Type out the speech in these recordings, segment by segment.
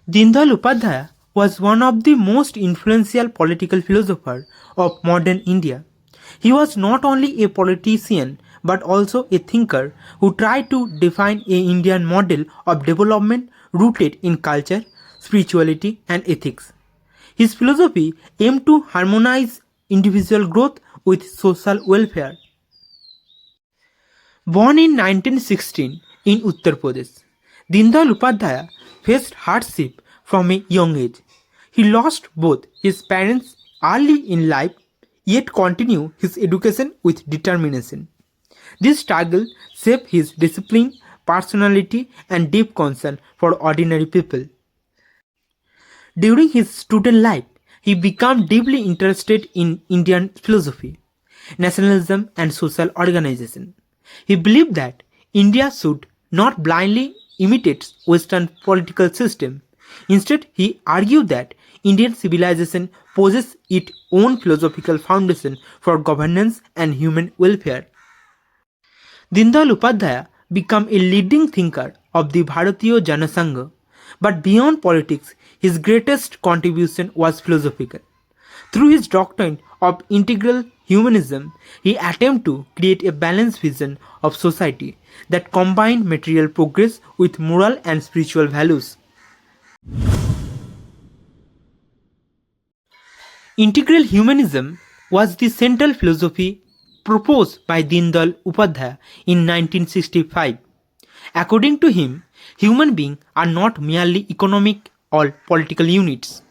Deendayal Upadhyaya was one of the most influential political philosophers of modern India. He was not only a politician but also a thinker who tried to define an Indian model of development rooted in culture, spirituality, and ethics. His philosophy aimed to harmonize individual growth with social welfare. Born in 1916 in Uttar Pradesh, Deendayal Upadhyaya faced hardship from a young age. He lost both his parents early in life, yet continued his education with determination. This struggle shaped his discipline, personality, and deep concern for ordinary people. During his student life, he became deeply interested in Indian philosophy, nationalism, and social organization. He believed that India should not blindly imitate Western political system. Instead, he argued that Indian civilization possesses its own philosophical foundation for governance and human welfare. Deendayal Upadhyaya became a leading thinker of the Bharatiya Janasangha, but beyond politics, his greatest contribution was philosophical. Through his doctrine of integral humanism, he attempted to create a balanced vision of society that combined material progress with moral and spiritual values. Integral humanism was the central philosophy proposed by Deendayal Upadhyaya in 1965. According to him, human beings are not merely economic or political units.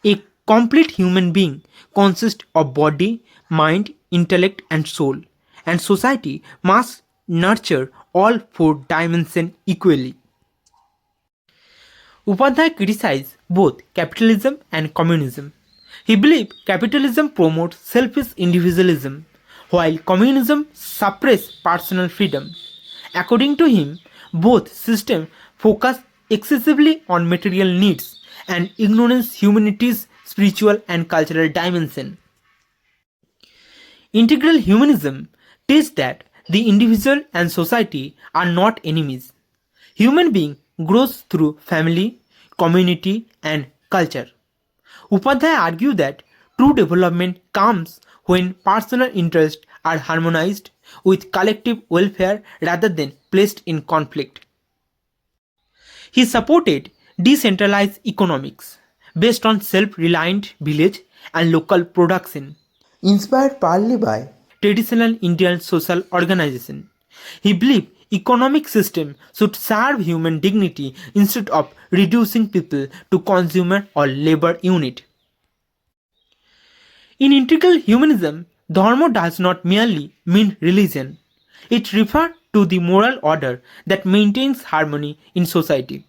A complete human being consists of body, mind, intellect, and soul, and society must nurture all four dimensions equally. Upadhyaya criticized both capitalism and communism. He believed capitalism promotes selfish individualism, while communism suppresses personal freedom. According to him, both systems focus excessively on material needs and ignorance humanity's spiritual and cultural dimension. Integral humanism teaches that the individual and society are not enemies. Human being grows through family, community, and culture. Upadhyaya argued that true development comes when personal interests are harmonized with collective welfare rather than placed in conflict. He supported decentralized economics based on self-reliant village and local production, inspired partly by traditional Indian social organization. He believed economic system should serve human dignity instead of reducing people to consumer or labor unit. In integral humanism, Dharma does not merely mean religion. It refers to the moral order that maintains harmony in society.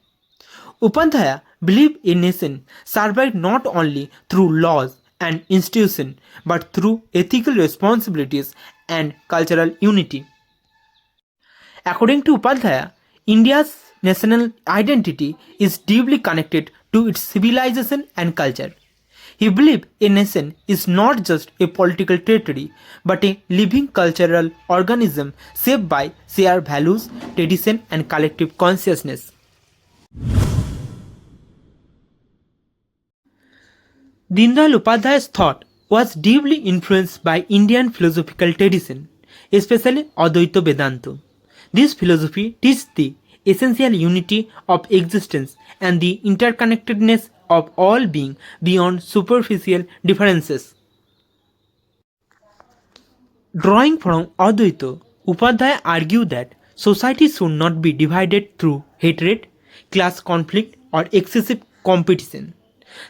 Upadhyaya believed a nation survived not only through laws and institutions but through ethical responsibilities and cultural unity. According to Upadhyaya, India's national identity is deeply connected to its civilization and culture. He believed a nation is not just a political territory but a living cultural organism shaped by shared values, tradition, and collective consciousness. Deendayal Upadhyaya's thought was deeply influenced by Indian philosophical tradition, especially Advaita Vedanta. This philosophy teaches the essential unity of existence and the interconnectedness of all being beyond superficial differences. Drawing from Advaita, Upadhyaya argued that society should not be divided through hatred, class conflict, or excessive competition.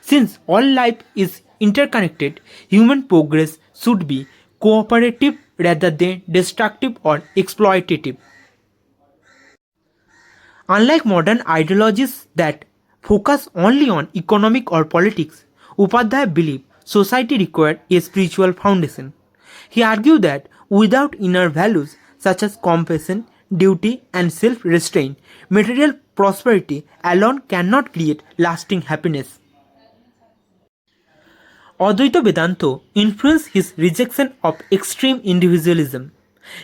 Since all life is interconnected, human progress should be cooperative rather than destructive or exploitative. Unlike modern ideologies that focus only on economic or politics, Upadhyaya believed society required a spiritual foundation. He argued that without inner values such as compassion, duty, and self-restraint, material prosperity alone cannot create lasting happiness. Advaita Vedanta influenced his rejection of extreme individualism.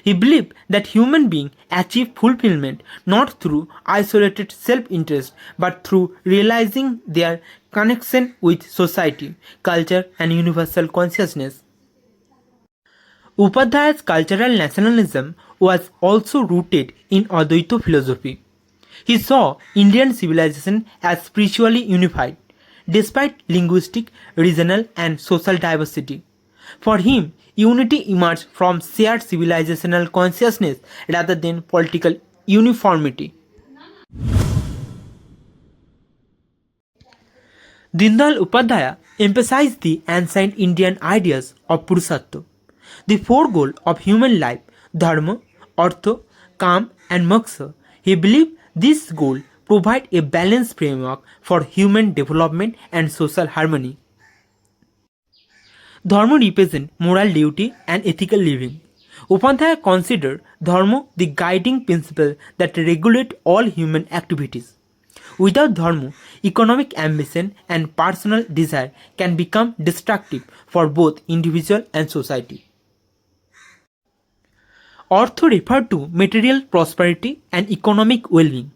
He believed that human beings achieve fulfillment not through isolated self-interest but through realizing their connection with society, culture and universal consciousness. Upadhyaya's cultural nationalism was also rooted in Advaita philosophy. He saw Indian civilization as spiritually unified, despite linguistic, regional, and social diversity. For him, unity emerged from shared civilizational consciousness rather than political uniformity. Deendayal Upadhyaya emphasized the ancient Indian ideas of Purusartha, the four goals of human life: Dharma, Artha, Kam, and Moksha. He believed these goals provide a balanced framework for human development and social harmony. Dharma represents moral duty and ethical living. Upadhyaya considered Dharma the guiding principle that regulates all human activities. Without Dharma, economic ambition and personal desire can become destructive for both individual and society. Artha referred to material prosperity and economic well-being.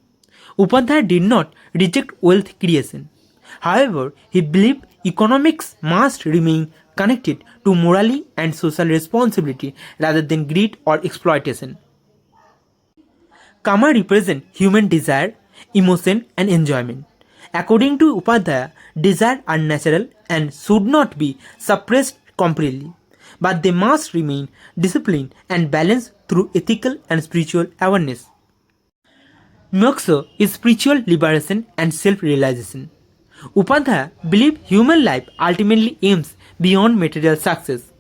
Upadhyaya did not reject wealth creation. However, he believed economics must remain connected to morality and social responsibility rather than greed or exploitation. Kama represents human desire, emotion, and enjoyment. According to Upadhyaya, desires are natural and should not be suppressed completely, but they must remain disciplined and balanced through ethical and spiritual awareness. Moksha is spiritual liberation and self-realization. Upadhyaya believed human life ultimately aims beyond material success.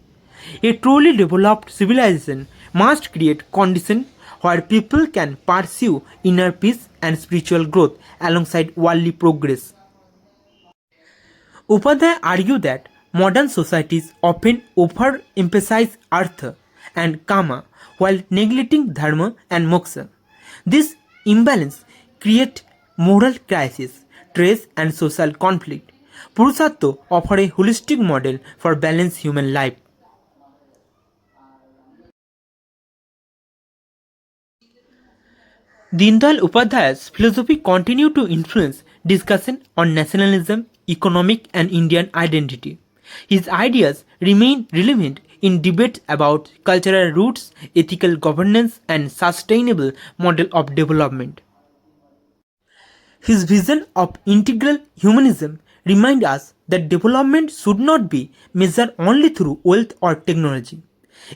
A truly developed civilization must create conditions where people can pursue inner peace and spiritual growth alongside worldly progress. Upadhyaya argued that modern societies often overemphasize Artha and Kama while neglecting Dharma and Moksha. This imbalance creates moral crisis, stress, and social conflict. Purusartha offers a holistic model for balanced human life. Deendayal Upadhyaya's philosophy continued to influence discussion on nationalism, economic, and Indian identity. His ideas remain relevant in debates about cultural roots, ethical governance, and sustainable model of development. His vision of integral humanism reminds us that development should not be measured only through wealth or technology.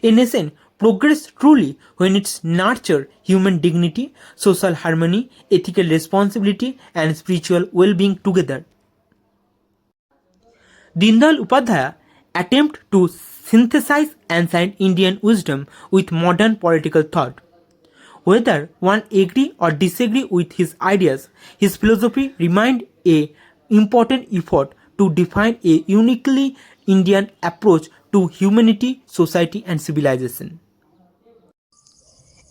A nation progress truly when it nurtures human dignity, social harmony, ethical responsibility, and spiritual well-being together. Deendayal Upadhyaya attempted to synthesize ancient Indian wisdom with modern political thought. Whether one agree or disagree with his ideas, his philosophy remained a important effort to define a uniquely Indian approach to humanity, society, and civilization.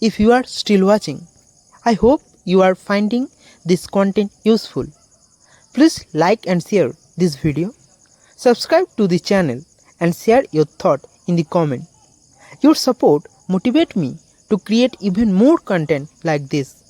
If you are still watching, I hope you are finding this content useful. Please like and share this video. Subscribe to the channel and share your thought in the comment. Your support motivates me to create even more content like this.